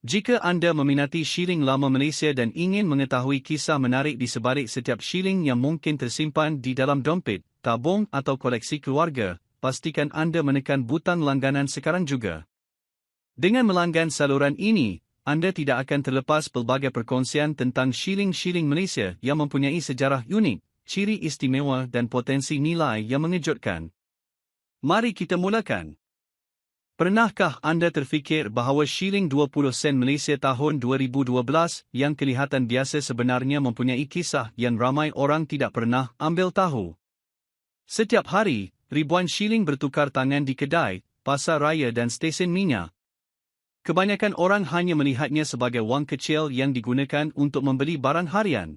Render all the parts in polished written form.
Jika anda meminati shilling lama Malaysia dan ingin mengetahui kisah menarik di sebalik setiap shilling yang mungkin tersimpan di dalam dompet, tabung atau koleksi keluarga, pastikan anda menekan butang langganan sekarang juga. Dengan melanggan saluran ini, anda tidak akan terlepas pelbagai perkongsian tentang shilling-shilling Malaysia yang mempunyai sejarah unik, ciri istimewa dan potensi nilai yang mengejutkan. Mari kita mulakan. Pernahkah anda terfikir bahawa shilling 20 sen Malaysia tahun 2012 yang kelihatan biasa sebenarnya mempunyai kisah yang ramai orang tidak pernah ambil tahu? Setiap hari, ribuan shilling bertukar tangan di kedai, pasar raya dan stesen minyak. Kebanyakan orang hanya melihatnya sebagai wang kecil yang digunakan untuk membeli barang harian.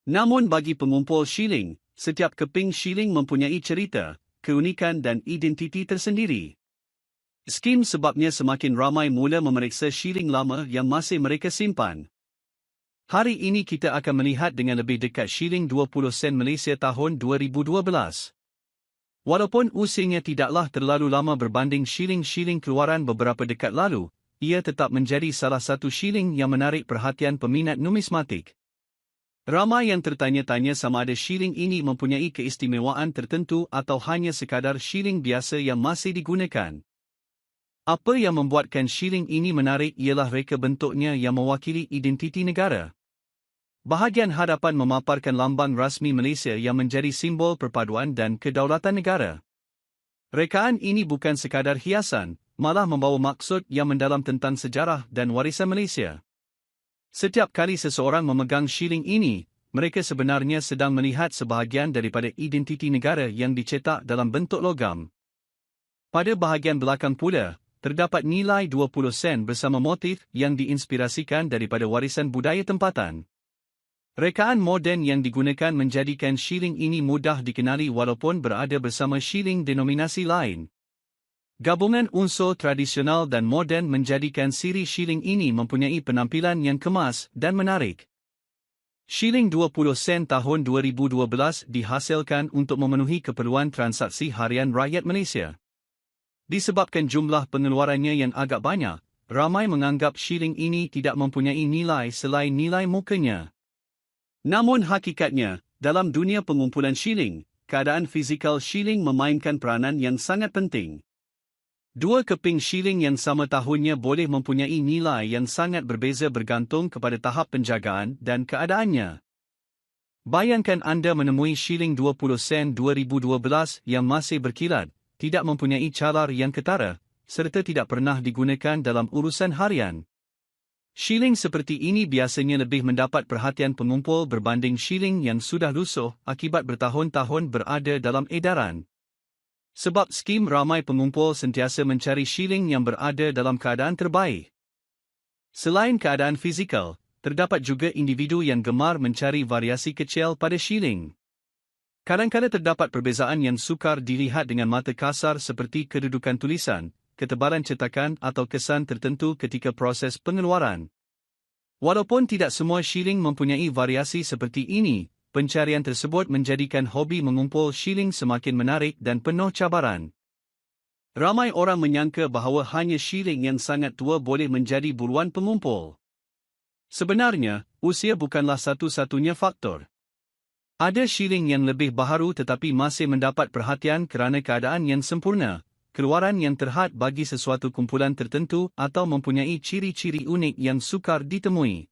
Namun bagi pengumpul shilling, setiap keping shilling mempunyai cerita, keunikan dan identiti tersendiri. Skim sebabnya semakin ramai mula memeriksa shilling lama yang masih mereka simpan. Hari ini kita akan melihat dengan lebih dekat shilling 20 sen Malaysia tahun 2012. Walaupun usianya tidaklah terlalu lama berbanding shilling-shilling keluaran beberapa dekad lalu, ia tetap menjadi salah satu shilling yang menarik perhatian peminat numismatik. Ramai yang tertanya-tanya sama ada shilling ini mempunyai keistimewaan tertentu atau hanya sekadar shilling biasa yang masih digunakan. Apa yang membuatkan shilling ini menarik ialah reka bentuknya yang mewakili identiti negara. Bahagian hadapan memaparkan lambang rasmi Malaysia yang menjadi simbol perpaduan dan kedaulatan negara. Rekaan ini bukan sekadar hiasan, malah membawa maksud yang mendalam tentang sejarah dan warisan Malaysia. Setiap kali seseorang memegang shilling ini, mereka sebenarnya sedang melihat sebahagian daripada identiti negara yang dicetak dalam bentuk logam. Pada bahagian belakang pula, terdapat nilai 20 sen bersama motif yang diinspirasikan daripada warisan budaya tempatan. Rekaan moden yang digunakan menjadikan shilling ini mudah dikenali walaupun berada bersama shilling denominasi lain. Gabungan unsur tradisional dan moden menjadikan siri shilling ini mempunyai penampilan yang kemas dan menarik. Shilling 20 sen tahun 2012 dihasilkan untuk memenuhi keperluan transaksi harian rakyat Malaysia. Disebabkan jumlah pengeluarannya yang agak banyak, ramai menganggap shilling ini tidak mempunyai nilai selain nilai mukanya. Namun hakikatnya, dalam dunia pengumpulan shilling, keadaan fizikal shilling memainkan peranan yang sangat penting. Dua keping shilling yang sama tahunnya boleh mempunyai nilai yang sangat berbeza bergantung kepada tahap penjagaan dan keadaannya. Bayangkan anda menemui shilling 20 sen 2012 yang masih berkilat, tidak mempunyai calar yang ketara, serta tidak pernah digunakan dalam urusan harian. Shilling seperti ini biasanya lebih mendapat perhatian pengumpul berbanding shilling yang sudah lusuh akibat bertahun-tahun berada dalam edaran. Sebab skim ramai pengumpul sentiasa mencari shilling yang berada dalam keadaan terbaik. Selain keadaan fizikal, terdapat juga individu yang gemar mencari variasi kecil pada shilling. Kadang-kadang terdapat perbezaan yang sukar dilihat dengan mata kasar seperti kedudukan tulisan, ketebalan cetakan atau kesan tertentu ketika proses pengeluaran. Walaupun tidak semua shilling mempunyai variasi seperti ini, pencarian tersebut menjadikan hobi mengumpul shilling semakin menarik dan penuh cabaran. Ramai orang menyangka bahawa hanya shilling yang sangat tua boleh menjadi buruan pengumpul. Sebenarnya, usia bukanlah satu-satunya faktor. Ada shilling yang lebih baharu tetapi masih mendapat perhatian kerana keadaan yang sempurna, keluaran yang terhad bagi sesuatu kumpulan tertentu atau mempunyai ciri-ciri unik yang sukar ditemui.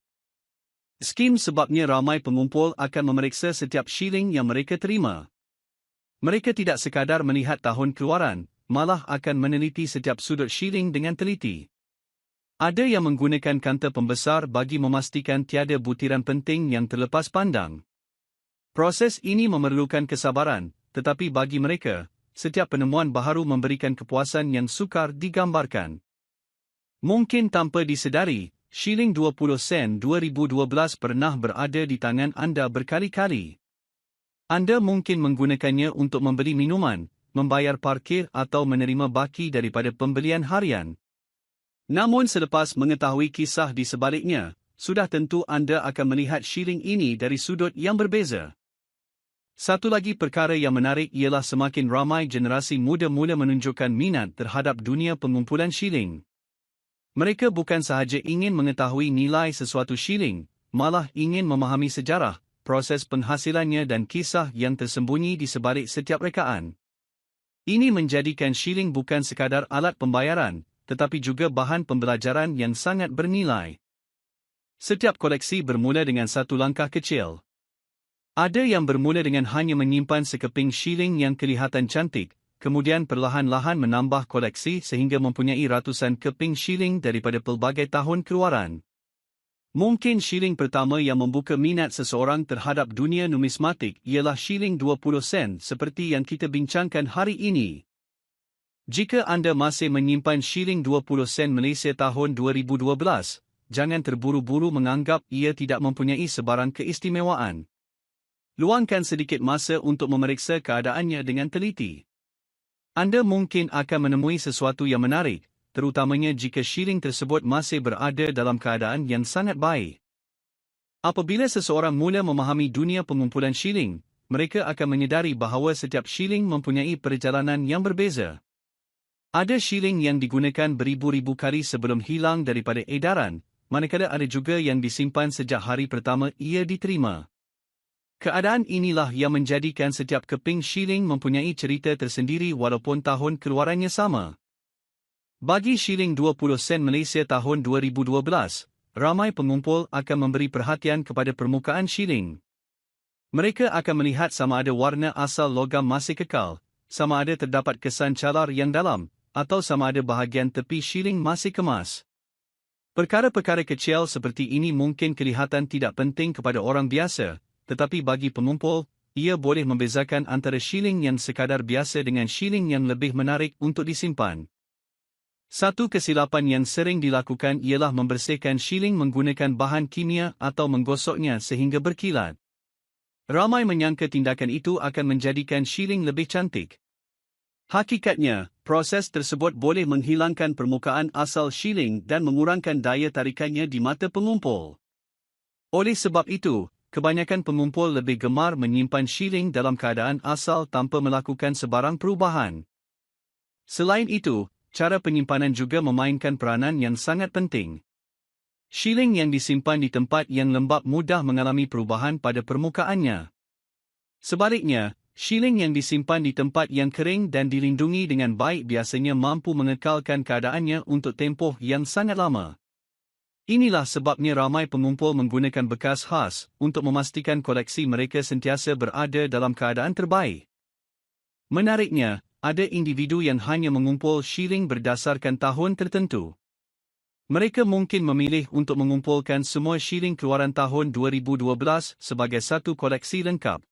Skim sebabnya ramai pengumpul akan memeriksa setiap shilling yang mereka terima. Mereka tidak sekadar melihat tahun keluaran, malah akan meneliti setiap sudut shilling dengan teliti. Ada yang menggunakan kanta pembesar bagi memastikan tiada butiran penting yang terlepas pandang. Proses ini memerlukan kesabaran, tetapi bagi mereka, setiap penemuan baharu memberikan kepuasan yang sukar digambarkan. Mungkin tanpa disedari, shilling 20 sen 2012 pernah berada di tangan anda berkali-kali. Anda mungkin menggunakannya untuk membeli minuman, membayar parkir atau menerima baki daripada pembelian harian. Namun selepas mengetahui kisah di sebaliknya, sudah tentu anda akan melihat shilling ini dari sudut yang berbeza. Satu lagi perkara yang menarik ialah semakin ramai generasi muda mula menunjukkan minat terhadap dunia pengumpulan shilling. Mereka bukan sahaja ingin mengetahui nilai sesuatu shilling, malah ingin memahami sejarah, proses penghasilannya dan kisah yang tersembunyi di sebalik setiap rekaan. Ini menjadikan shilling bukan sekadar alat pembayaran, tetapi juga bahan pembelajaran yang sangat bernilai. Setiap koleksi bermula dengan satu langkah kecil. Ada yang bermula dengan hanya menyimpan sekeping shilling yang kelihatan cantik, kemudian perlahan-lahan menambah koleksi sehingga mempunyai ratusan keping shilling daripada pelbagai tahun keluaran. Mungkin shilling pertama yang membuka minat seseorang terhadap dunia numismatik ialah shilling 20 sen seperti yang kita bincangkan hari ini. Jika anda masih menyimpan shilling 20 sen Malaysia tahun 2012, jangan terburu-buru menganggap ia tidak mempunyai sebarang keistimewaan. Luangkan sedikit masa untuk memeriksa keadaannya dengan teliti. Anda mungkin akan menemui sesuatu yang menarik, terutamanya jika shilling tersebut masih berada dalam keadaan yang sangat baik. Apabila seseorang mula memahami dunia pengumpulan shilling, mereka akan menyedari bahawa setiap shilling mempunyai perjalanan yang berbeza. Ada shilling yang digunakan beribu-ribu kali sebelum hilang daripada edaran, manakala ada juga yang disimpan sejak hari pertama ia diterima. Keadaan inilah yang menjadikan setiap keping shilling mempunyai cerita tersendiri walaupun tahun keluarannya sama. Bagi shilling 20 sen Malaysia tahun 2012, ramai pengumpul akan memberi perhatian kepada permukaan shilling. Mereka akan melihat sama ada warna asal logam masih kekal, sama ada terdapat kesan calar yang dalam, atau sama ada bahagian tepi shilling masih kemas. Perkara-perkara kecil seperti ini mungkin kelihatan tidak penting kepada orang biasa, tetapi bagi pengumpul, ia boleh membezakan antara shilling yang sekadar biasa dengan shilling yang lebih menarik untuk disimpan. Satu kesilapan yang sering dilakukan ialah membersihkan shilling menggunakan bahan kimia atau menggosoknya sehingga berkilat. Ramai menyangka tindakan itu akan menjadikan shilling lebih cantik. Hakikatnya, proses tersebut boleh menghilangkan permukaan asal shilling dan mengurangkan daya tarikannya di mata pengumpul. Oleh sebab itu, kebanyakan pengumpul lebih gemar menyimpan shilling dalam keadaan asal tanpa melakukan sebarang perubahan. Selain itu, cara penyimpanan juga memainkan peranan yang sangat penting. Shilling yang disimpan di tempat yang lembap mudah mengalami perubahan pada permukaannya. Sebaliknya, shilling yang disimpan di tempat yang kering dan dilindungi dengan baik biasanya mampu mengekalkan keadaannya untuk tempoh yang sangat lama. Inilah sebabnya ramai pengumpul menggunakan bekas khas untuk memastikan koleksi mereka sentiasa berada dalam keadaan terbaik. Menariknya, ada individu yang hanya mengumpul shilling berdasarkan tahun tertentu. Mereka mungkin memilih untuk mengumpulkan semua shilling keluaran tahun 2012 sebagai satu koleksi lengkap.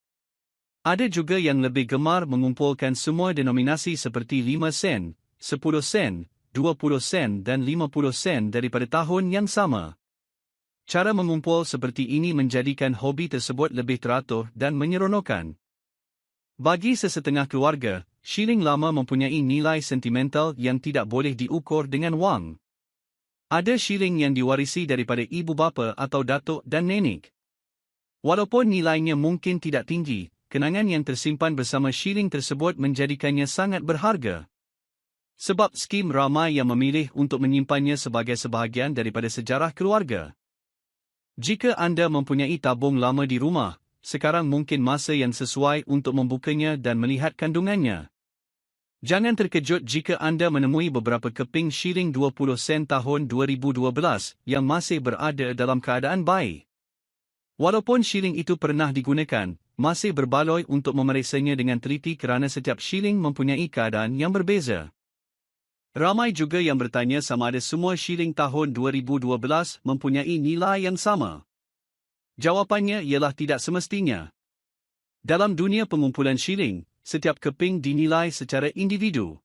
Ada juga yang lebih gemar mengumpulkan semua denominasi seperti 5 sen, 10 sen, 20 sen dan 50 sen daripada tahun yang sama. Cara mengumpul seperti ini menjadikan hobi tersebut lebih teratur dan menyeronokkan. Bagi sesetengah keluarga, shilling lama mempunyai nilai sentimental yang tidak boleh diukur dengan wang. Ada shilling yang diwarisi daripada ibu bapa atau datuk dan nenek. Walaupun nilainya mungkin tidak tinggi, kenangan yang tersimpan bersama shilling tersebut menjadikannya sangat berharga. Sebab skim ramai yang memilih untuk menyimpannya sebagai sebahagian daripada sejarah keluarga. Jika anda mempunyai tabung lama di rumah, sekarang mungkin masa yang sesuai untuk membukanya dan melihat kandungannya. Jangan terkejut jika anda menemui beberapa keping shilling 20 sen tahun 2012 yang masih berada dalam keadaan baik. Walaupun shilling itu pernah digunakan, masih berbaloi untuk memeriksanya dengan teliti kerana setiap shilling mempunyai keadaan yang berbeza. Ramai juga yang bertanya sama ada semua shilling tahun 2012 mempunyai nilai yang sama. Jawapannya ialah tidak semestinya. Dalam dunia pengumpulan shilling, setiap keping dinilai secara individu.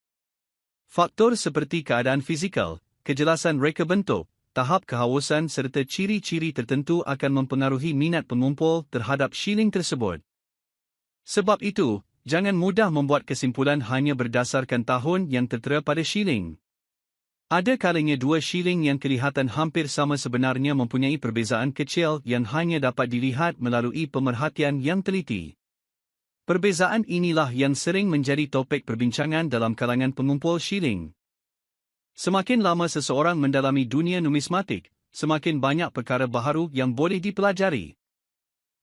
Faktor seperti keadaan fizikal, kejelasan reka bentuk, tahap kehausan serta ciri-ciri tertentu akan mempengaruhi minat pengumpul terhadap shilling tersebut. Sebab itu, jangan mudah membuat kesimpulan hanya berdasarkan tahun yang tertera pada shilling. Ada kalanya dua shilling yang kelihatan hampir sama sebenarnya mempunyai perbezaan kecil yang hanya dapat dilihat melalui pemerhatian yang teliti. Perbezaan inilah yang sering menjadi topik perbincangan dalam kalangan pengumpul shilling. Semakin lama seseorang mendalami dunia numismatik, semakin banyak perkara baharu yang boleh dipelajari.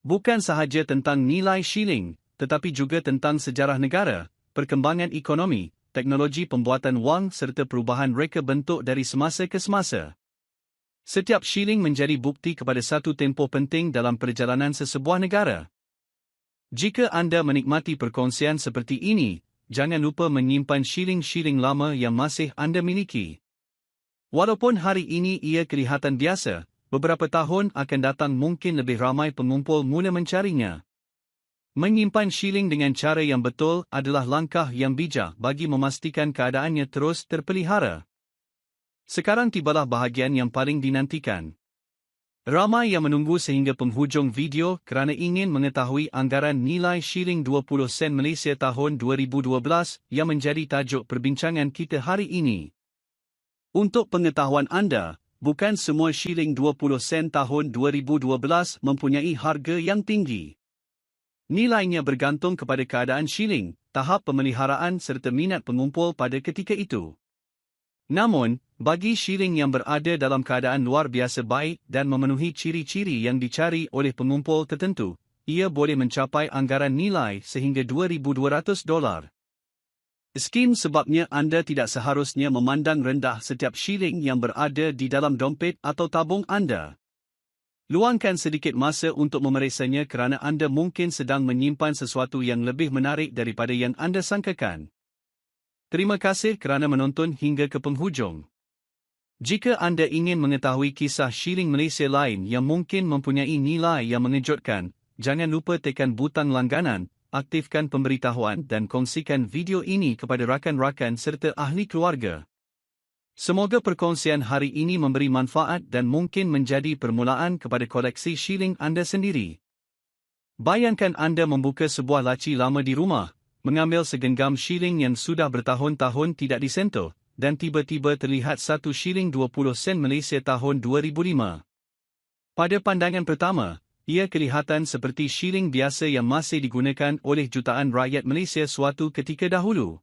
Bukan sahaja tentang nilai shilling, tetapi juga tentang sejarah negara, perkembangan ekonomi, teknologi pembuatan wang serta perubahan reka bentuk dari semasa ke semasa. Setiap shilling menjadi bukti kepada satu tempoh penting dalam perjalanan sesebuah negara. Jika anda menikmati perkongsian seperti ini, jangan lupa menyimpan shilling-shilling lama yang masih anda miliki. Walaupun hari ini ia kelihatan biasa, beberapa tahun akan datang mungkin lebih ramai pengumpul mula mencarinya. Menyimpan shilling dengan cara yang betul adalah langkah yang bijak bagi memastikan keadaannya terus terpelihara. Sekarang tibalah bahagian yang paling dinantikan. Ramai yang menunggu sehingga penghujung video kerana ingin mengetahui anggaran nilai shilling 20 sen Malaysia tahun 2012 yang menjadi tajuk perbincangan kita hari ini. Untuk pengetahuan anda, bukan semua shilling 20 sen tahun 2012 mempunyai harga yang tinggi. Nilainya bergantung kepada keadaan shilling, tahap pemeliharaan serta minat pengumpul pada ketika itu. Namun, bagi shilling yang berada dalam keadaan luar biasa baik dan memenuhi ciri-ciri yang dicari oleh pengumpul tertentu, ia boleh mencapai anggaran nilai sehingga $2,200. Skim sebabnya anda tidak seharusnya memandang rendah setiap shilling yang berada di dalam dompet atau tabung anda. Luangkan sedikit masa untuk memeriksanya kerana anda mungkin sedang menyimpan sesuatu yang lebih menarik daripada yang anda sangkakan. Terima kasih kerana menonton hingga ke penghujung. Jika anda ingin mengetahui kisah shilling Malaysia lain yang mungkin mempunyai nilai yang mengejutkan, jangan lupa tekan butang langganan, aktifkan pemberitahuan dan kongsikan video ini kepada rakan-rakan serta ahli keluarga. Semoga perkongsian hari ini memberi manfaat dan mungkin menjadi permulaan kepada koleksi shilling anda sendiri. Bayangkan anda membuka sebuah laci lama di rumah, mengambil segenggam shilling yang sudah bertahun-tahun tidak disentuh, dan tiba-tiba terlihat satu shilling 20 sen Malaysia tahun 2005. Pada pandangan pertama, ia kelihatan seperti shilling biasa yang masih digunakan oleh jutaan rakyat Malaysia suatu ketika dahulu.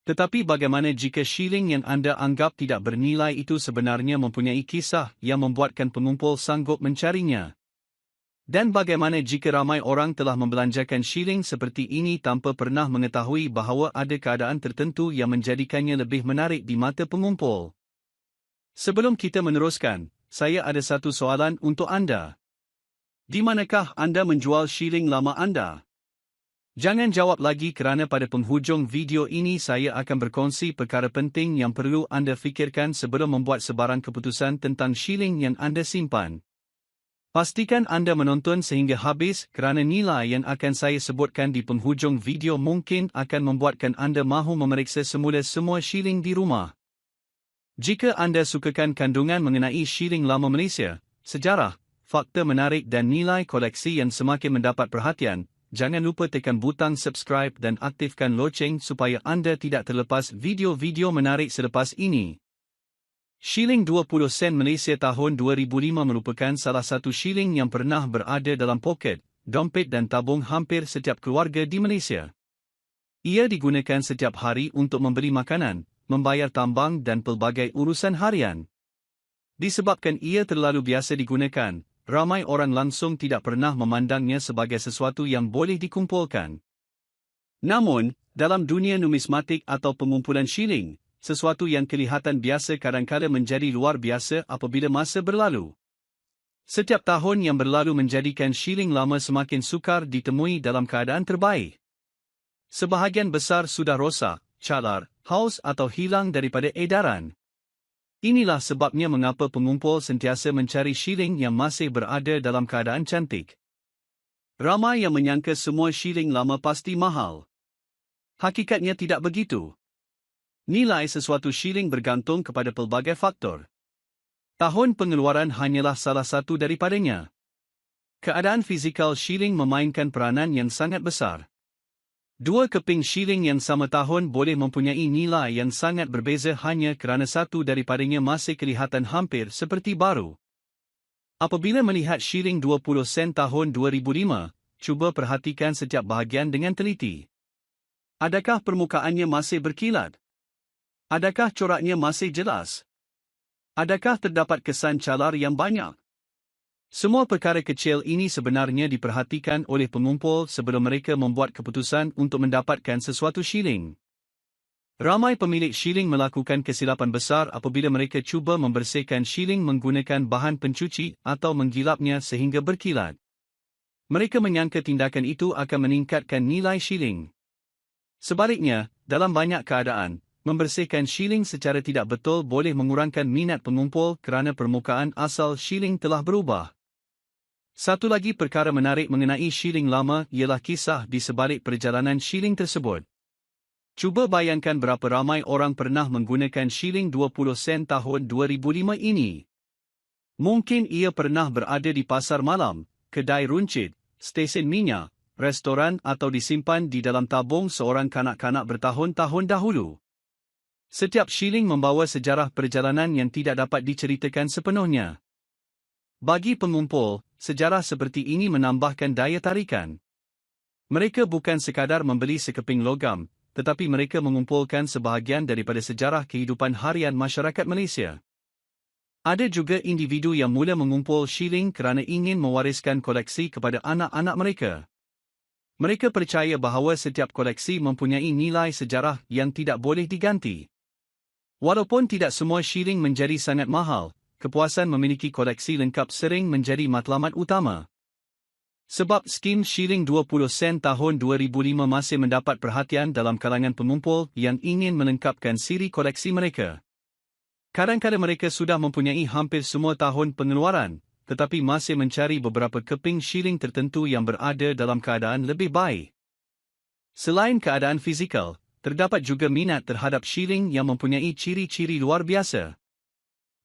Tetapi bagaimana jika shilling yang anda anggap tidak bernilai itu sebenarnya mempunyai kisah yang membuatkan pengumpul sanggup mencarinya? Dan bagaimana jika ramai orang telah membelanjakan shilling seperti ini tanpa pernah mengetahui bahawa ada keadaan tertentu yang menjadikannya lebih menarik di mata pengumpul? Sebelum kita meneruskan, saya ada satu soalan untuk anda. Di manakah anda menjual shilling lama anda? Jangan jawab lagi kerana pada penghujung video ini saya akan berkongsi perkara penting yang perlu anda fikirkan sebelum membuat sebarang keputusan tentang shilling yang anda simpan. Pastikan anda menonton sehingga habis kerana nilai yang akan saya sebutkan di penghujung video mungkin akan membuatkan anda mahu memeriksa semula semua shilling di rumah. Jika anda sukakan kandungan mengenai shilling lama Malaysia, sejarah, fakta menarik dan nilai koleksi yang semakin mendapat perhatian, jangan lupa tekan butang subscribe dan aktifkan loceng supaya anda tidak terlepas video-video menarik selepas ini. Shilling 20 sen Malaysia tahun 2005 merupakan salah satu shilling yang pernah berada dalam poket, dompet dan tabung hampir setiap keluarga di Malaysia. Ia digunakan setiap hari untuk membeli makanan, membayar tambang dan pelbagai urusan harian. Disebabkan ia terlalu biasa digunakan, ramai orang langsung tidak pernah memandangnya sebagai sesuatu yang boleh dikumpulkan. Namun, dalam dunia numismatik atau pengumpulan shilling, sesuatu yang kelihatan biasa kadang-kadang menjadi luar biasa apabila masa berlalu. Setiap tahun yang berlalu menjadikan shilling lama semakin sukar ditemui dalam keadaan terbaik. Sebahagian besar sudah rosak, calar, haus atau hilang daripada edaran. Inilah sebabnya mengapa pengumpul sentiasa mencari shilling yang masih berada dalam keadaan cantik. Ramai yang menyangka semua shilling lama pasti mahal. Hakikatnya tidak begitu. Nilai sesuatu shilling bergantung kepada pelbagai faktor. Tahun pengeluaran hanyalah salah satu daripadanya. Keadaan fizikal shilling memainkan peranan yang sangat besar. Dua keping shilling yang sama tahun boleh mempunyai nilai yang sangat berbeza hanya kerana satu daripadanya masih kelihatan hampir seperti baru. Apabila melihat shilling 20 sen tahun 2005, cuba perhatikan setiap bahagian dengan teliti. Adakah permukaannya masih berkilat? Adakah coraknya masih jelas? Adakah terdapat kesan calar yang banyak? Semua perkara kecil ini sebenarnya diperhatikan oleh pengumpul sebelum mereka membuat keputusan untuk mendapatkan sesuatu shilling. Ramai pemilik shilling melakukan kesilapan besar apabila mereka cuba membersihkan shilling menggunakan bahan pencuci atau menggilapnya sehingga berkilat. Mereka menyangka tindakan itu akan meningkatkan nilai shilling. Sebaliknya, dalam banyak keadaan, membersihkan shilling secara tidak betul boleh mengurangkan minat pengumpul kerana permukaan asal shilling telah berubah. Satu lagi perkara menarik mengenai shilling lama ialah kisah di sebalik perjalanan shilling tersebut. Cuba bayangkan berapa ramai orang pernah menggunakan shilling 20 sen tahun 2005 ini. Mungkin ia pernah berada di pasar malam, kedai runcit, stesen minyak, restoran atau disimpan di dalam tabung seorang kanak-kanak bertahun-tahun dahulu. Setiap shilling membawa sejarah perjalanan yang tidak dapat diceritakan sepenuhnya. Bagi pengumpul, sejarah seperti ini menambahkan daya tarikan. Mereka bukan sekadar membeli sekeping logam, tetapi mereka mengumpulkan sebahagian daripada sejarah kehidupan harian masyarakat Malaysia. Ada juga individu yang mula mengumpul shilling kerana ingin mewariskan koleksi kepada anak-anak mereka. Mereka percaya bahawa setiap koleksi mempunyai nilai sejarah yang tidak boleh diganti. Walaupun tidak semua shilling menjadi sangat mahal, kepuasan memiliki koleksi lengkap sering menjadi matlamat utama. Sebab skim shilling 20 sen tahun 2005 masih mendapat perhatian dalam kalangan pengumpul yang ingin melengkapkan siri koleksi mereka. Kadang-kadang mereka sudah mempunyai hampir semua tahun pengeluaran, tetapi masih mencari beberapa keping shilling tertentu yang berada dalam keadaan lebih baik. Selain keadaan fizikal, terdapat juga minat terhadap shilling yang mempunyai ciri-ciri luar biasa.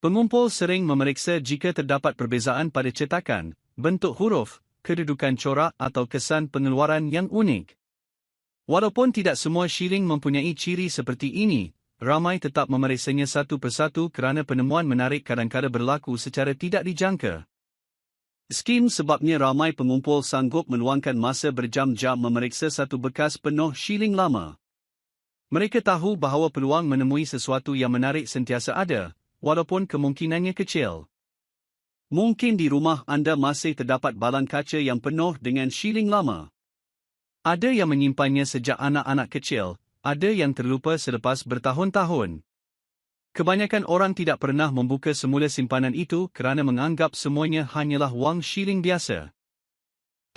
Pengumpul sering memeriksa jika terdapat perbezaan pada cetakan, bentuk huruf, kedudukan corak atau kesan pengeluaran yang unik. Walaupun tidak semua shilling mempunyai ciri seperti ini, ramai tetap memeriksanya satu persatu kerana penemuan menarik kadang-kadang berlaku secara tidak dijangka. Skim sebabnya ramai pengumpul sanggup meluangkan masa berjam-jam memeriksa satu bekas penuh shilling lama. Mereka tahu bahawa peluang menemui sesuatu yang menarik sentiasa ada, walaupun kemungkinannya kecil. Mungkin di rumah anda masih terdapat balang kaca yang penuh dengan shilling lama. Ada yang menyimpannya sejak anak-anak kecil, ada yang terlupa selepas bertahun-tahun. Kebanyakan orang tidak pernah membuka semula simpanan itu kerana menganggap semuanya hanyalah wang shilling biasa.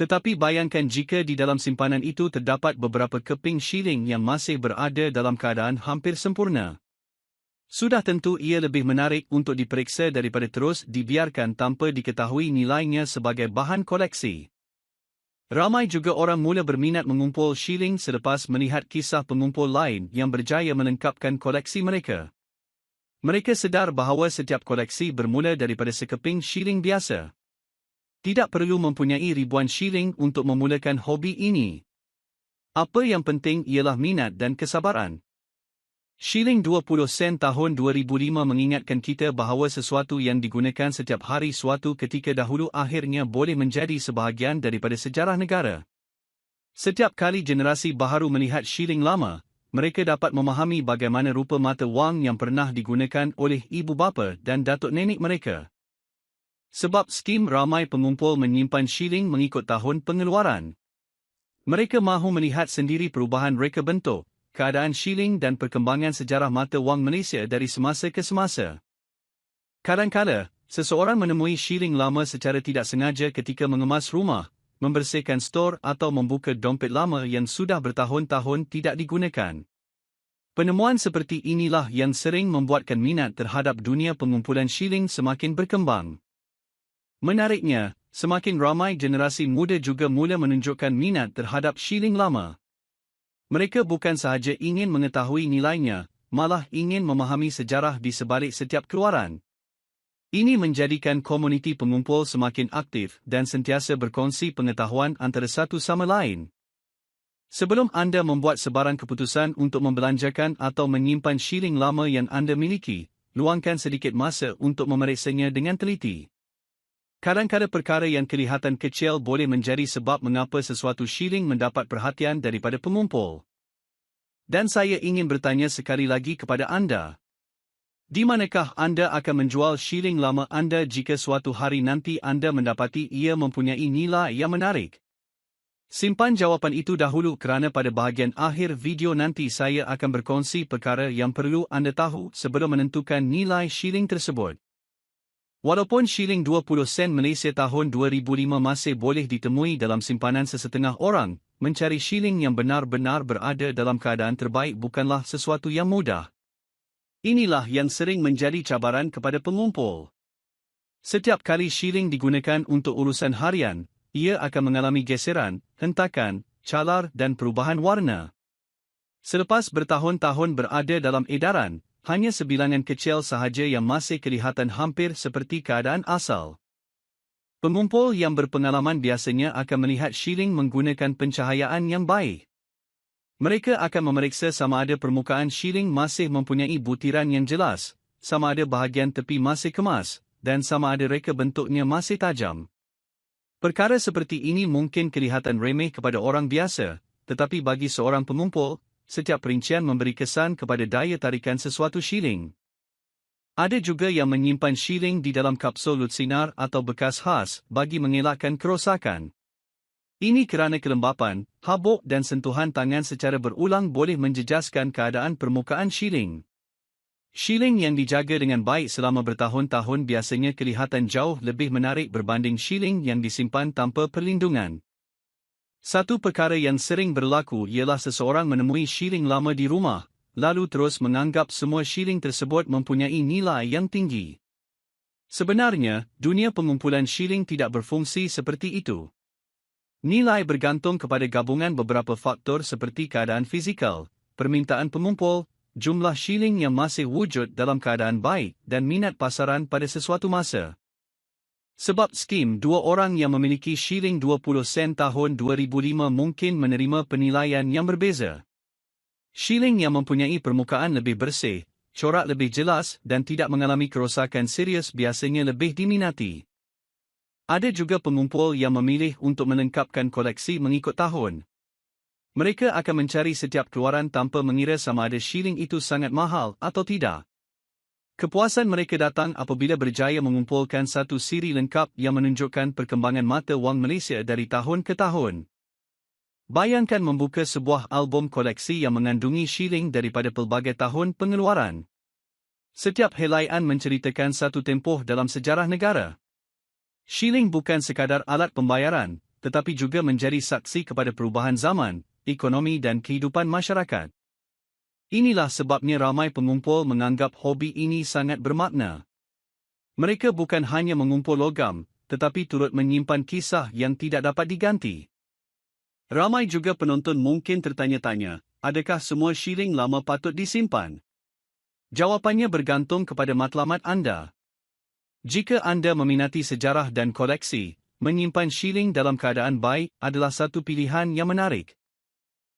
Tetapi bayangkan jika di dalam simpanan itu terdapat beberapa keping shilling yang masih berada dalam keadaan hampir sempurna. Sudah tentu ia lebih menarik untuk diperiksa daripada terus dibiarkan tanpa diketahui nilainya sebagai bahan koleksi. Ramai juga orang mula berminat mengumpul shilling selepas melihat kisah pengumpul lain yang berjaya melengkapkan koleksi mereka. Mereka sedar bahawa setiap koleksi bermula daripada sekeping shilling biasa. Tidak perlu mempunyai ribuan shilling untuk memulakan hobi ini. Apa yang penting ialah minat dan kesabaran. Shilling 20 sen tahun 2005 mengingatkan kita bahawa sesuatu yang digunakan setiap hari suatu ketika dahulu akhirnya boleh menjadi sebahagian daripada sejarah negara. Setiap kali generasi baharu melihat shilling lama, mereka dapat memahami bagaimana rupa mata wang yang pernah digunakan oleh ibu bapa dan datuk nenek mereka. Sebab skim ramai pengumpul menyimpan shilling mengikut tahun pengeluaran. Mereka mahu melihat sendiri perubahan reka bentuk, keadaan shilling dan perkembangan sejarah mata wang Malaysia dari semasa ke semasa. Kadang-kadang, seseorang menemui shilling lama secara tidak sengaja ketika mengemas rumah, membersihkan stor atau membuka dompet lama yang sudah bertahun-tahun tidak digunakan. Penemuan seperti inilah yang sering membuatkan minat terhadap dunia pengumpulan shilling semakin berkembang. Menariknya, semakin ramai generasi muda juga mula menunjukkan minat terhadap shilling lama. Mereka bukan sahaja ingin mengetahui nilainya, malah ingin memahami sejarah di sebalik setiap keluaran. Ini menjadikan komuniti pengumpul semakin aktif dan sentiasa berkongsi pengetahuan antara satu sama lain. Sebelum anda membuat sebarang keputusan untuk membelanjakan atau menyimpan shilling lama yang anda miliki, luangkan sedikit masa untuk memeriksanya dengan teliti. Kadang-kadang perkara yang kelihatan kecil boleh menjadi sebab mengapa sesuatu shilling mendapat perhatian daripada pengumpul. Dan saya ingin bertanya sekali lagi kepada anda. Di manakah anda akan menjual shilling lama anda jika suatu hari nanti anda mendapati ia mempunyai nilai yang menarik? Simpan jawapan itu dahulu kerana pada bahagian akhir video nanti saya akan berkongsi perkara yang perlu anda tahu sebelum menentukan nilai shilling tersebut. Walaupun shilling 20 sen Malaysia tahun 2005 masih boleh ditemui dalam simpanan sesetengah orang, mencari shilling yang benar-benar berada dalam keadaan terbaik bukanlah sesuatu yang mudah. Inilah yang sering menjadi cabaran kepada pengumpul. Setiap kali shilling digunakan untuk urusan harian, ia akan mengalami geseran, hentakan, calar dan perubahan warna. Selepas bertahun-tahun berada dalam edaran, hanya sebilangan kecil sahaja yang masih kelihatan hampir seperti keadaan asal. Pengumpul yang berpengalaman biasanya akan melihat shilling menggunakan pencahayaan yang baik. Mereka akan memeriksa sama ada permukaan shilling masih mempunyai butiran yang jelas, sama ada bahagian tepi masih kemas, dan sama ada reka bentuknya masih tajam. Perkara seperti ini mungkin kelihatan remeh kepada orang biasa, tetapi bagi seorang pengumpul, setiap perincian memberi kesan kepada daya tarikan sesuatu shilling. Ada juga yang menyimpan shilling di dalam kapsul lutsinar atau bekas khas bagi mengelakkan kerosakan. Ini kerana kelembapan, habuk dan sentuhan tangan secara berulang boleh menjejaskan keadaan permukaan shilling. Shilling yang dijaga dengan baik selama bertahun-tahun biasanya kelihatan jauh lebih menarik berbanding shilling yang disimpan tanpa perlindungan. Satu perkara yang sering berlaku ialah seseorang menemui shilling lama di rumah, lalu terus menganggap semua shilling tersebut mempunyai nilai yang tinggi. Sebenarnya, dunia pengumpulan shilling tidak berfungsi seperti itu. Nilai bergantung kepada gabungan beberapa faktor seperti keadaan fizikal, permintaan pengumpul, jumlah shilling yang masih wujud dalam keadaan baik dan minat pasaran pada sesuatu masa. Sebab skim dua orang yang memiliki shilling 20 sen tahun 2005 mungkin menerima penilaian yang berbeza. Shilling yang mempunyai permukaan lebih bersih, corak lebih jelas dan tidak mengalami kerosakan serius biasanya lebih diminati. Ada juga pengumpul yang memilih untuk melengkapkan koleksi mengikut tahun. Mereka akan mencari setiap keluaran tanpa mengira sama ada shilling itu sangat mahal atau tidak. Kepuasan mereka datang apabila berjaya mengumpulkan satu siri lengkap yang menunjukkan perkembangan mata wang Malaysia dari tahun ke tahun. Bayangkan membuka sebuah album koleksi yang mengandungi shilling daripada pelbagai tahun pengeluaran. Setiap helaian menceritakan satu tempoh dalam sejarah negara. Shilling bukan sekadar alat pembayaran, tetapi juga menjadi saksi kepada perubahan zaman, ekonomi dan kehidupan masyarakat. Inilah sebabnya ramai pengumpul menganggap hobi ini sangat bermakna. Mereka bukan hanya mengumpul logam, tetapi turut menyimpan kisah yang tidak dapat diganti. Ramai juga penonton mungkin tertanya-tanya, adakah semua shilling lama patut disimpan? Jawapannya bergantung kepada matlamat anda. Jika anda meminati sejarah dan koleksi, menyimpan shilling dalam keadaan baik adalah satu pilihan yang menarik.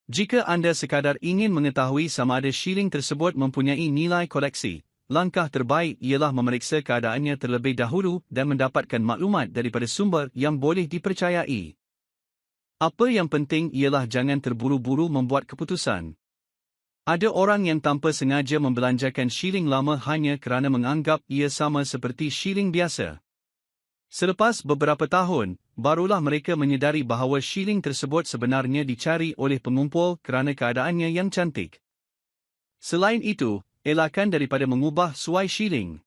Jika anda sekadar ingin mengetahui sama ada shilling tersebut mempunyai nilai koleksi, langkah terbaik ialah memeriksa keadaannya terlebih dahulu dan mendapatkan maklumat daripada sumber yang boleh dipercayai. Apa yang penting ialah jangan terburu-buru membuat keputusan. Ada orang yang tanpa sengaja membelanjakan shilling lama hanya kerana menganggap ia sama seperti shilling biasa. Selepas beberapa tahun, barulah mereka menyedari bahawa shilling tersebut sebenarnya dicari oleh pengumpul kerana keadaannya yang cantik. Selain itu, elakkan daripada mengubah suai shilling.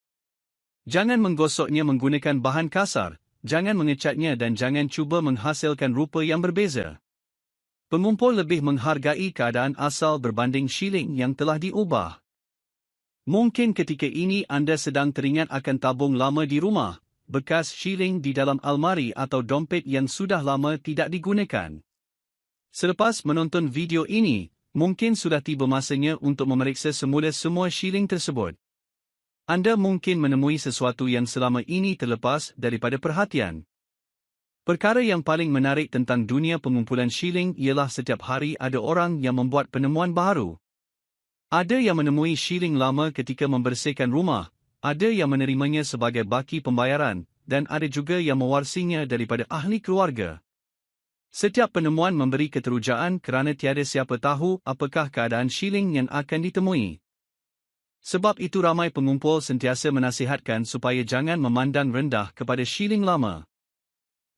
Jangan menggosoknya menggunakan bahan kasar, jangan mengecatnya dan jangan cuba menghasilkan rupa yang berbeza. Pengumpul lebih menghargai keadaan asal berbanding shilling yang telah diubah. Mungkin ketika ini anda sedang teringat akan tabung lama di rumah, bekas shilling di dalam almari atau dompet yang sudah lama tidak digunakan. Selepas menonton video ini, mungkin sudah tiba masanya untuk memeriksa semula semua shilling tersebut. Anda mungkin menemui sesuatu yang selama ini terlepas daripada perhatian. Perkara yang paling menarik tentang dunia pengumpulan shilling ialah setiap hari ada orang yang membuat penemuan baru. Ada yang menemui shilling lama ketika membersihkan rumah, ada yang menerimanya sebagai baki pembayaran, dan ada juga yang mewarisinya daripada ahli keluarga. Setiap penemuan memberi keterujaan kerana tiada siapa tahu apakah keadaan shilling yang akan ditemui. Sebab itu ramai pengumpul sentiasa menasihatkan supaya jangan memandang rendah kepada shilling lama.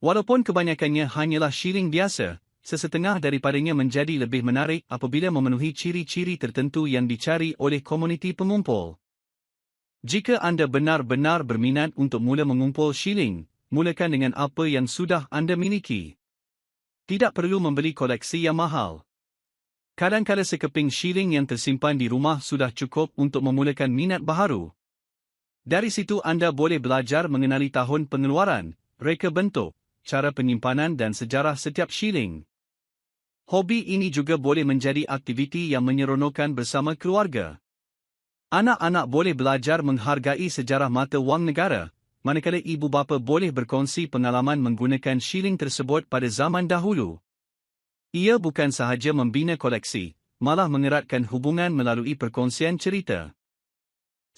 Walaupun kebanyakannya hanyalah shilling biasa, sesetengah daripadanya menjadi lebih menarik apabila memenuhi ciri-ciri tertentu yang dicari oleh komuniti pengumpul. Jika anda benar-benar berminat untuk mula mengumpul shilling, mulakan dengan apa yang sudah anda miliki. Tidak perlu membeli koleksi yang mahal. Kadang-kadang sekeping shilling yang tersimpan di rumah sudah cukup untuk memulakan minat baharu. Dari situ anda boleh belajar mengenali tahun pengeluaran, reka bentuk, cara penyimpanan dan sejarah setiap shilling. Hobi ini juga boleh menjadi aktiviti yang menyeronokkan bersama keluarga. Anak-anak boleh belajar menghargai sejarah mata wang negara, manakala ibu bapa boleh berkongsi pengalaman menggunakan shilling tersebut pada zaman dahulu. Ia bukan sahaja membina koleksi, malah mengeratkan hubungan melalui perkongsian cerita.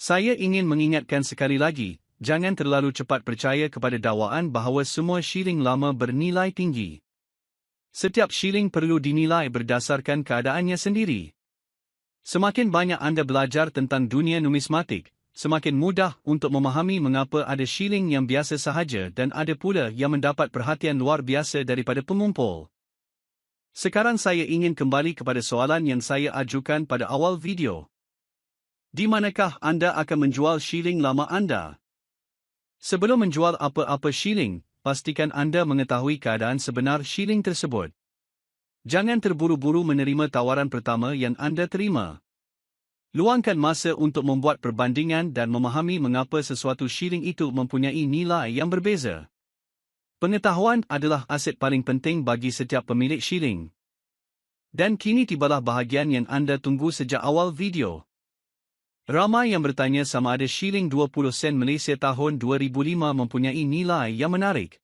Saya ingin mengingatkan sekali lagi, jangan terlalu cepat percaya kepada dakwaan bahawa semua shilling lama bernilai tinggi. Setiap shilling perlu dinilai berdasarkan keadaannya sendiri. Semakin banyak anda belajar tentang dunia numismatik, semakin mudah untuk memahami mengapa ada shilling yang biasa sahaja dan ada pula yang mendapat perhatian luar biasa daripada pengumpul. Sekarang saya ingin kembali kepada soalan yang saya ajukan pada awal video. Di manakah anda akan menjual shilling lama anda? Sebelum menjual apa-apa shilling, pastikan anda mengetahui keadaan sebenar shilling tersebut. Jangan terburu-buru menerima tawaran pertama yang anda terima. Luangkan masa untuk membuat perbandingan dan memahami mengapa sesuatu shilling itu mempunyai nilai yang berbeza. Pengetahuan adalah aset paling penting bagi setiap pemilik shilling. Dan kini tibalah bahagian yang anda tunggu sejak awal video. Ramai yang bertanya sama ada shilling 20 sen Malaysia tahun 2005 mempunyai nilai yang menarik.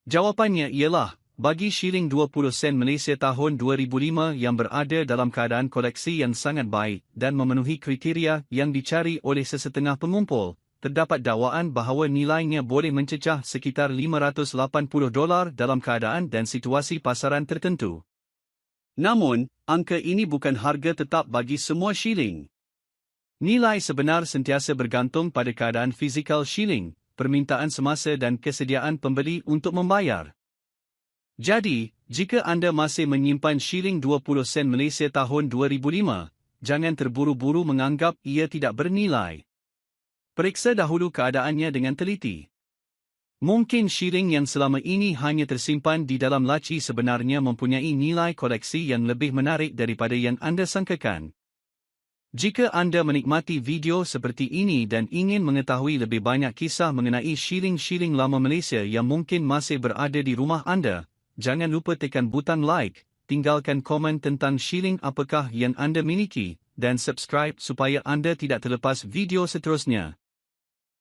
Jawapannya ialah, bagi shilling 20 sen Malaysia tahun 2005 yang berada dalam keadaan koleksi yang sangat baik dan memenuhi kriteria yang dicari oleh sesetengah pengumpul, terdapat dakwaan bahawa nilainya boleh mencecah sekitar $580 dalam keadaan dan situasi pasaran tertentu. Namun, angka ini bukan harga tetap bagi semua shilling. Nilai sebenar sentiasa bergantung pada keadaan fizikal shilling, permintaan semasa dan kesediaan pembeli untuk membayar. Jadi, jika anda masih menyimpan shilling 20 sen Malaysia tahun 2005, jangan terburu-buru menganggap ia tidak bernilai. Periksa dahulu keadaannya dengan teliti. Mungkin shilling yang selama ini hanya tersimpan di dalam laci sebenarnya mempunyai nilai koleksi yang lebih menarik daripada yang anda sangkakan. Jika anda menikmati video seperti ini dan ingin mengetahui lebih banyak kisah mengenai shilling-shilling lama Malaysia yang mungkin masih berada di rumah anda, jangan lupa tekan butang like, tinggalkan komen tentang shilling apakah yang anda miliki, dan subscribe supaya anda tidak terlepas video seterusnya.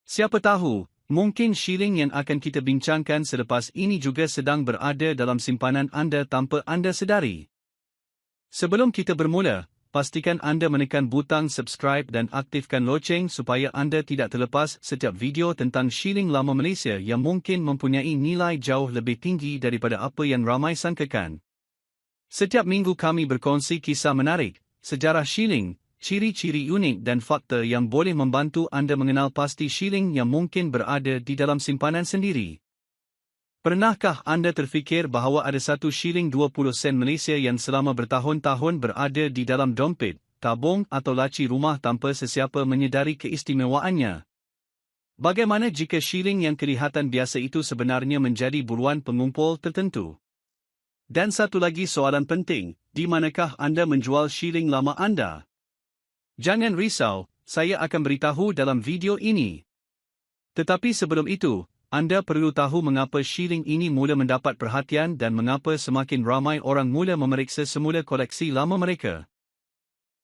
Siapa tahu, mungkin shilling yang akan kita bincangkan selepas ini juga sedang berada dalam simpanan anda tanpa anda sedari. Sebelum kita bermula, pastikan anda menekan butang subscribe dan aktifkan loceng supaya anda tidak terlepas setiap video tentang shilling lama Malaysia yang mungkin mempunyai nilai jauh lebih tinggi daripada apa yang ramai sangkakan. Setiap minggu kami berkongsi kisah menarik, sejarah shilling, ciri-ciri unik dan fakta yang boleh membantu anda mengenal pasti shilling yang mungkin berada di dalam simpanan sendiri. Pernahkah anda terfikir bahawa ada satu shilling 20 sen Malaysia yang selama bertahun-tahun berada di dalam dompet, tabung atau laci rumah tanpa sesiapa menyedari keistimewaannya? Bagaimana jika shilling yang kelihatan biasa itu sebenarnya menjadi buruan pengumpul tertentu? Dan satu lagi soalan penting, di manakah anda menjual shilling lama anda? Jangan risau, saya akan beritahu dalam video ini. Tetapi sebelum itu, anda perlu tahu mengapa shilling ini mula mendapat perhatian dan mengapa semakin ramai orang mula memeriksa semula koleksi lama mereka.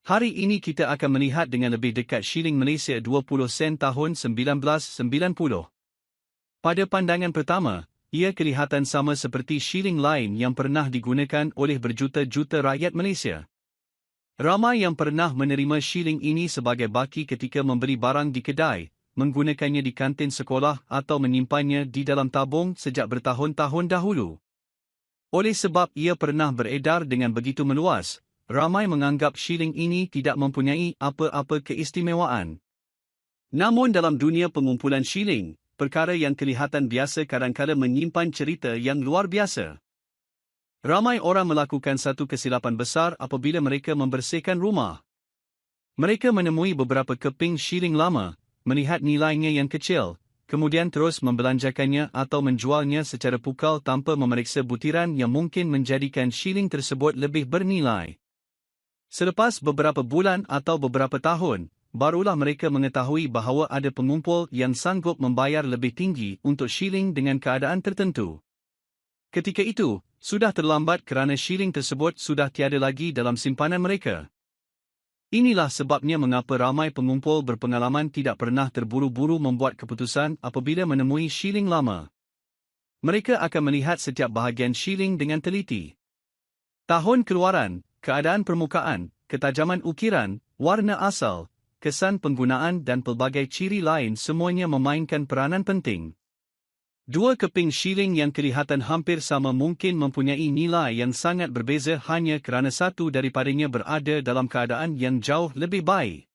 Hari ini kita akan melihat dengan lebih dekat shilling Malaysia 20 sen tahun 1990. Pada pandangan pertama, ia kelihatan sama seperti shilling lain yang pernah digunakan oleh berjuta-juta rakyat Malaysia. Ramai yang pernah menerima shilling ini sebagai baki ketika membeli barang di kedai, menggunakannya di kantin sekolah atau menyimpannya di dalam tabung sejak bertahun-tahun dahulu. Oleh sebab ia pernah beredar dengan begitu meluas, ramai menganggap shilling ini tidak mempunyai apa-apa keistimewaan. Namun dalam dunia pengumpulan shilling, perkara yang kelihatan biasa kadang-kala menyimpan cerita yang luar biasa. Ramai orang melakukan satu kesilapan besar apabila mereka membersihkan rumah. Mereka menemui beberapa keping shilling lama, melihat nilainya yang kecil, kemudian terus membelanjakannya atau menjualnya secara pukal tanpa memeriksa butiran yang mungkin menjadikan shilling tersebut lebih bernilai. Selepas beberapa bulan atau beberapa tahun, barulah mereka mengetahui bahawa ada pengumpul yang sanggup membayar lebih tinggi untuk shilling dengan keadaan tertentu. Ketika itu, sudah terlambat kerana shilling tersebut sudah tiada lagi dalam simpanan mereka. Inilah sebabnya mengapa ramai pengumpul berpengalaman tidak pernah terburu-buru membuat keputusan apabila menemui shilling lama. Mereka akan melihat setiap bahagian shilling dengan teliti. Tahun keluaran, keadaan permukaan, ketajaman ukiran, warna asal, kesan penggunaan dan pelbagai ciri lain semuanya memainkan peranan penting. Dua keping shilling yang kelihatan hampir sama mungkin mempunyai nilai yang sangat berbeza hanya kerana satu daripadanya berada dalam keadaan yang jauh lebih baik.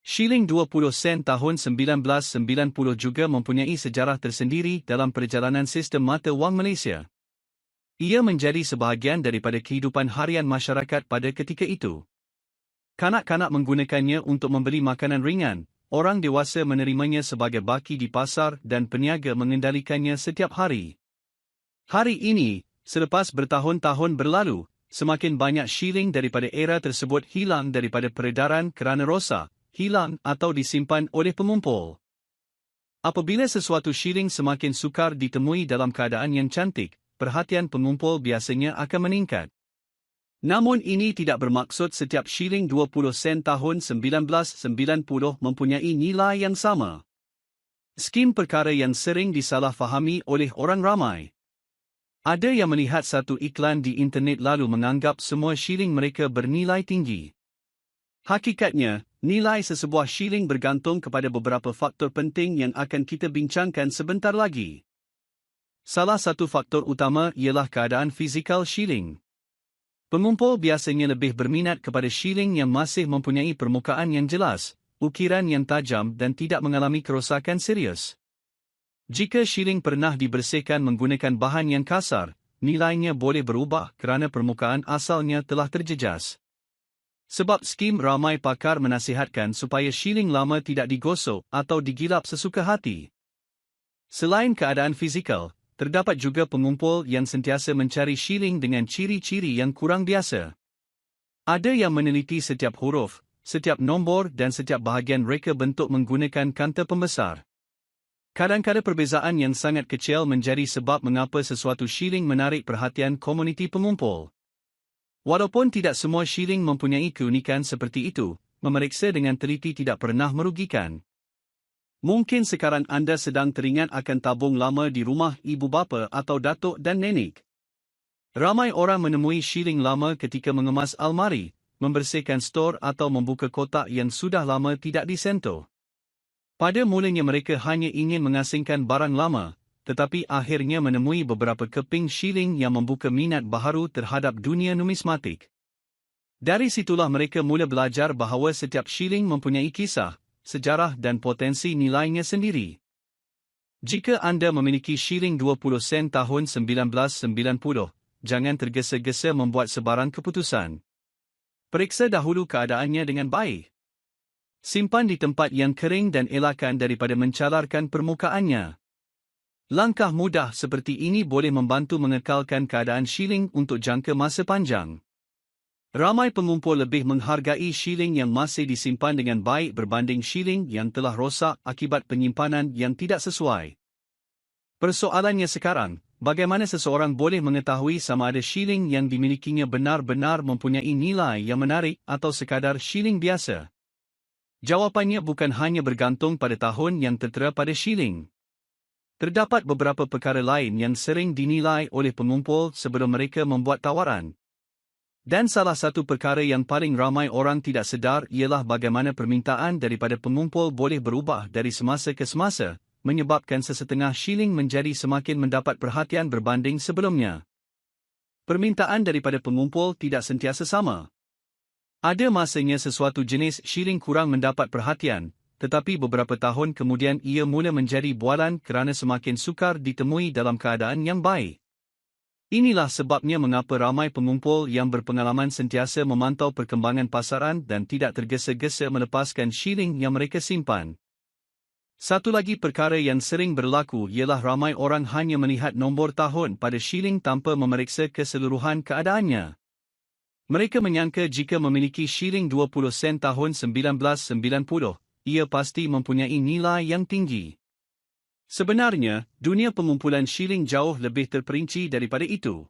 Shilling 20 sen tahun 1990 juga mempunyai sejarah tersendiri dalam perjalanan sistem mata wang Malaysia. Ia menjadi sebahagian daripada kehidupan harian masyarakat pada ketika itu. Kanak-kanak menggunakannya untuk membeli makanan ringan. Orang dewasa menerimanya sebagai baki di pasar dan peniaga mengendalikannya setiap hari. Hari ini, selepas bertahun-tahun berlalu, semakin banyak shilling daripada era tersebut hilang daripada peredaran kerana rosak, hilang atau disimpan oleh pengumpul. Apabila sesuatu shilling semakin sukar ditemui dalam keadaan yang cantik, perhatian pengumpul biasanya akan meningkat. Namun ini tidak bermaksud setiap shilling 20 sen tahun 1990 mempunyai nilai yang sama. Skim perkara yang sering disalahfahami oleh orang ramai. Ada yang melihat satu iklan di internet lalu menganggap semua shilling mereka bernilai tinggi. Hakikatnya, nilai sesebuah shilling bergantung kepada beberapa faktor penting yang akan kita bincangkan sebentar lagi. Salah satu faktor utama ialah keadaan fizikal shilling. Pengumpul biasanya lebih berminat kepada shilling yang masih mempunyai permukaan yang jelas, ukiran yang tajam dan tidak mengalami kerosakan serius. Jika shilling pernah dibersihkan menggunakan bahan yang kasar, nilainya boleh berubah kerana permukaan asalnya telah terjejas. Sebab skim ramai pakar menasihatkan supaya shilling lama tidak digosok atau digilap sesuka hati. Selain keadaan fizikal, terdapat juga pengumpul yang sentiasa mencari shilling dengan ciri-ciri yang kurang biasa. Ada yang meneliti setiap huruf, setiap nombor dan setiap bahagian reka bentuk menggunakan kanta pembesar. Kadang-kadang perbezaan yang sangat kecil menjadi sebab mengapa sesuatu shilling menarik perhatian komuniti pengumpul. Walaupun tidak semua shilling mempunyai keunikan seperti itu, memeriksa dengan teliti tidak pernah merugikan. Mungkin sekarang anda sedang teringat akan tabung lama di rumah ibu bapa atau datuk dan nenek. Ramai orang menemui shilling lama ketika mengemas almari, membersihkan stor atau membuka kotak yang sudah lama tidak disentuh. Pada mulanya mereka hanya ingin mengasingkan barang lama, tetapi akhirnya menemui beberapa keping shilling yang membuka minat baharu terhadap dunia numismatik. Dari situlah mereka mula belajar bahawa setiap shilling mempunyai kisah, sejarah dan potensi nilainya sendiri. Jika anda memiliki shilling 20 sen tahun 1990, jangan tergesa-gesa membuat sebarang keputusan. Periksa dahulu keadaannya dengan baik. Simpan di tempat yang kering dan elakkan daripada mencalarkan permukaannya. Langkah mudah seperti ini boleh membantu mengekalkan keadaan shilling untuk jangka masa panjang. Ramai pengumpul lebih menghargai shilling yang masih disimpan dengan baik berbanding shilling yang telah rosak akibat penyimpanan yang tidak sesuai. Persoalannya sekarang, bagaimana seseorang boleh mengetahui sama ada shilling yang dimilikinya benar-benar mempunyai nilai yang menarik atau sekadar shilling biasa? Jawapannya bukan hanya bergantung pada tahun yang tertera pada shilling. Terdapat beberapa perkara lain yang sering dinilai oleh pengumpul sebelum mereka membuat tawaran. Dan salah satu perkara yang paling ramai orang tidak sedar ialah bagaimana permintaan daripada pengumpul boleh berubah dari semasa ke semasa, menyebabkan sesetengah shilling menjadi semakin mendapat perhatian berbanding sebelumnya. Permintaan daripada pengumpul tidak sentiasa sama. Ada masanya sesuatu jenis shilling kurang mendapat perhatian, tetapi beberapa tahun kemudian ia mula menjadi bualan kerana semakin sukar ditemui dalam keadaan yang baik. Inilah sebabnya mengapa ramai pengumpul yang berpengalaman sentiasa memantau perkembangan pasaran dan tidak tergesa-gesa melepaskan shilling yang mereka simpan. Satu lagi perkara yang sering berlaku ialah ramai orang hanya melihat nombor tahun pada shilling tanpa memeriksa keseluruhan keadaannya. Mereka menyangka jika memiliki shilling 20 sen tahun 1990, ia pasti mempunyai nilai yang tinggi. Sebenarnya, dunia pengumpulan shilling jauh lebih terperinci daripada itu.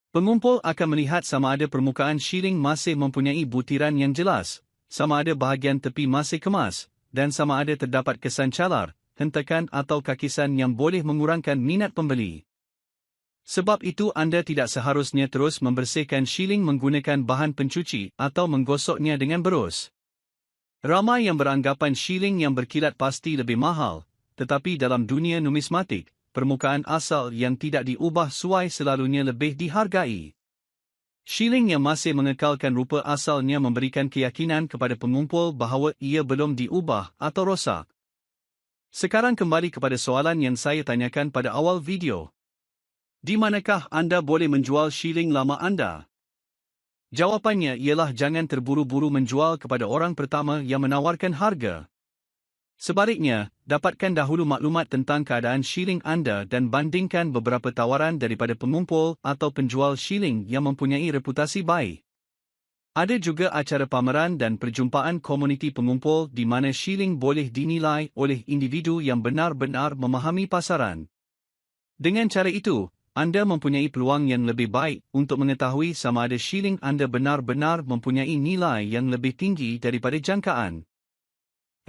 Pengumpul akan melihat sama ada permukaan shilling masih mempunyai butiran yang jelas, sama ada bahagian tepi masih kemas, dan sama ada terdapat kesan calar, hentakan atau kakisan yang boleh mengurangkan minat pembeli. Sebab itu anda tidak seharusnya terus membersihkan shilling menggunakan bahan pencuci atau menggosoknya dengan berus. Ramai yang beranggapan shilling yang berkilat pasti lebih mahal, tetapi dalam dunia numismatik, permukaan asal yang tidak diubah suai selalunya lebih dihargai. Shilling yang masih mengekalkan rupa asalnya memberikan keyakinan kepada pengumpul bahawa ia belum diubah atau rosak. Sekarang kembali kepada soalan yang saya tanyakan pada awal video. Di manakah anda boleh menjual shilling lama anda? Jawapannya ialah jangan terburu-buru menjual kepada orang pertama yang menawarkan harga. Sebaliknya, dapatkan dahulu maklumat tentang keadaan shilling anda dan bandingkan beberapa tawaran daripada pengumpul atau penjual shilling yang mempunyai reputasi baik. Ada juga acara pameran dan perjumpaan komuniti pengumpul di mana shilling boleh dinilai oleh individu yang benar-benar memahami pasaran. Dengan cara itu, anda mempunyai peluang yang lebih baik untuk mengetahui sama ada shilling anda benar-benar mempunyai nilai yang lebih tinggi daripada jangkaan.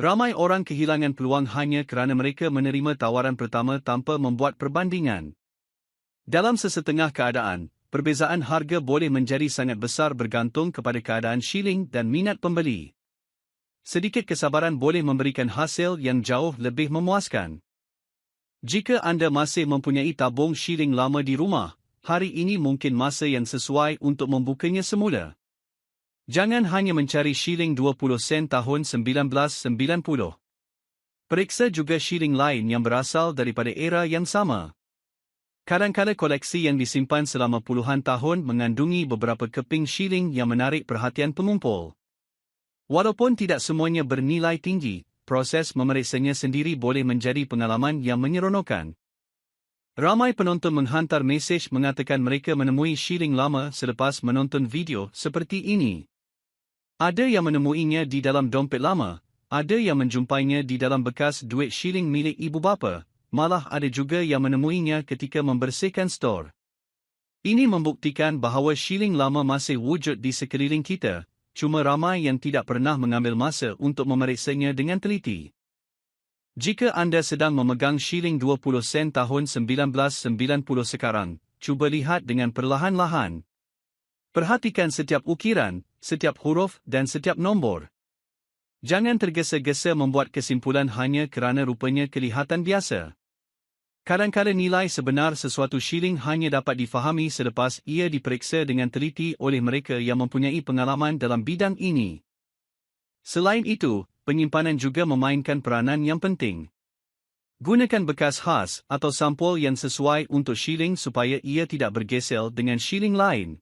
Ramai orang kehilangan peluang hanya kerana mereka menerima tawaran pertama tanpa membuat perbandingan. Dalam sesetengah keadaan, perbezaan harga boleh menjadi sangat besar bergantung kepada keadaan shilling dan minat pembeli. Sedikit kesabaran boleh memberikan hasil yang jauh lebih memuaskan. Jika anda masih mempunyai tabung shilling lama di rumah, hari ini mungkin masa yang sesuai untuk membukanya semula. Jangan hanya mencari shilling 20 sen tahun 1990. Periksa juga shilling lain yang berasal daripada era yang sama. Kadang-kadang koleksi yang disimpan selama puluhan tahun mengandungi beberapa keping shilling yang menarik perhatian pengumpul. Walaupun tidak semuanya bernilai tinggi, proses memeriksanya sendiri boleh menjadi pengalaman yang menyeronokkan. Ramai penonton menghantar mesej mengatakan mereka menemui shilling lama selepas menonton video seperti ini. Ada yang menemuinya di dalam dompet lama, ada yang menjumpainya di dalam bekas duit shilling milik ibu bapa, malah ada juga yang menemuinya ketika membersihkan stor. Ini membuktikan bahawa shilling lama masih wujud di sekeliling kita, cuma ramai yang tidak pernah mengambil masa untuk memeriksanya dengan teliti. Jika anda sedang memegang shilling 20 sen tahun 1990 sekarang, cuba lihat dengan perlahan-lahan. Perhatikan setiap ukiran, setiap huruf dan setiap nombor. Jangan tergesa-gesa membuat kesimpulan hanya kerana rupanya kelihatan biasa. Kadang-kadang nilai sebenar sesuatu shilling hanya dapat difahami selepas ia diperiksa dengan teliti oleh mereka yang mempunyai pengalaman dalam bidang ini. Selain itu, penyimpanan juga memainkan peranan yang penting. Gunakan bekas khas atau sampul yang sesuai untuk shilling supaya ia tidak bergesel dengan shilling lain.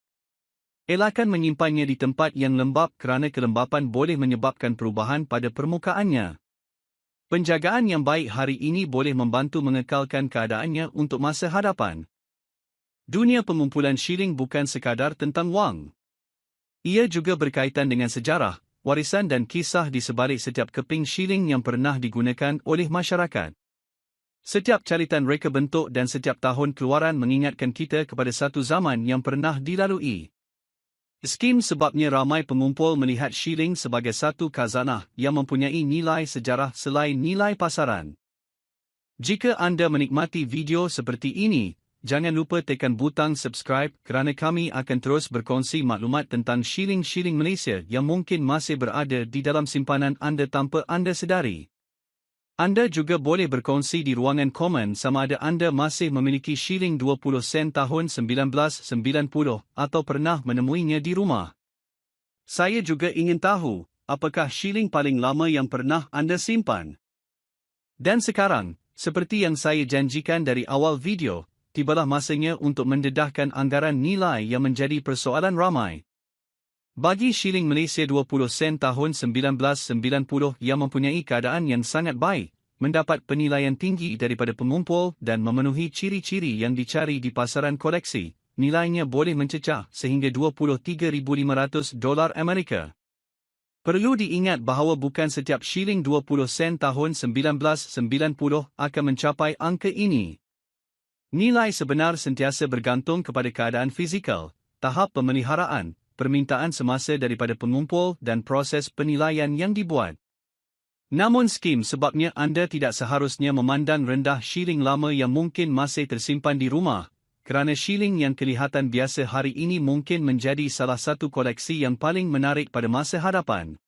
Elakkan menyimpannya di tempat yang lembap kerana kelembapan boleh menyebabkan perubahan pada permukaannya. Penjagaan yang baik hari ini boleh membantu mengekalkan keadaannya untuk masa hadapan. Dunia pengumpulan shilling bukan sekadar tentang wang. Ia juga berkaitan dengan sejarah, warisan dan kisah di sebalik setiap keping shilling yang pernah digunakan oleh masyarakat. Setiap caritan reka bentuk dan setiap tahun keluaran mengingatkan kita kepada satu zaman yang pernah dilalui. Skim sebabnya ramai pengumpul melihat shilling sebagai satu khazanah yang mempunyai nilai sejarah selain nilai pasaran. Jika anda menikmati video seperti ini, jangan lupa tekan butang subscribe kerana kami akan terus berkongsi maklumat tentang shilling-shilling Malaysia yang mungkin masih berada di dalam simpanan anda tanpa anda sedari. Anda juga boleh berkongsi di ruangan komen sama ada anda masih memiliki shilling 20 sen tahun 1990 atau pernah menemuinya di rumah. Saya juga ingin tahu, apakah shilling paling lama yang pernah anda simpan? Dan sekarang, seperti yang saya janjikan dari awal video, tibalah masanya untuk mendedahkan anggaran nilai yang menjadi persoalan ramai. Bagi shilling Malaysia 20 sen tahun 1990 yang mempunyai keadaan yang sangat baik, mendapat penilaian tinggi daripada pengumpul dan memenuhi ciri-ciri yang dicari di pasaran koleksi, nilainya boleh mencecah sehingga $23,500 Amerika. Perlu diingat bahawa bukan setiap shilling 20 sen tahun 1990 akan mencapai angka ini. Nilai sebenar sentiasa bergantung kepada keadaan fizikal, tahap pemeliharaan, permintaan semasa daripada pengumpul dan proses penilaian yang dibuat. Namun skim sebabnya anda tidak seharusnya memandang rendah shilling lama yang mungkin masih tersimpan di rumah, kerana shilling yang kelihatan biasa hari ini mungkin menjadi salah satu koleksi yang paling menarik pada masa hadapan.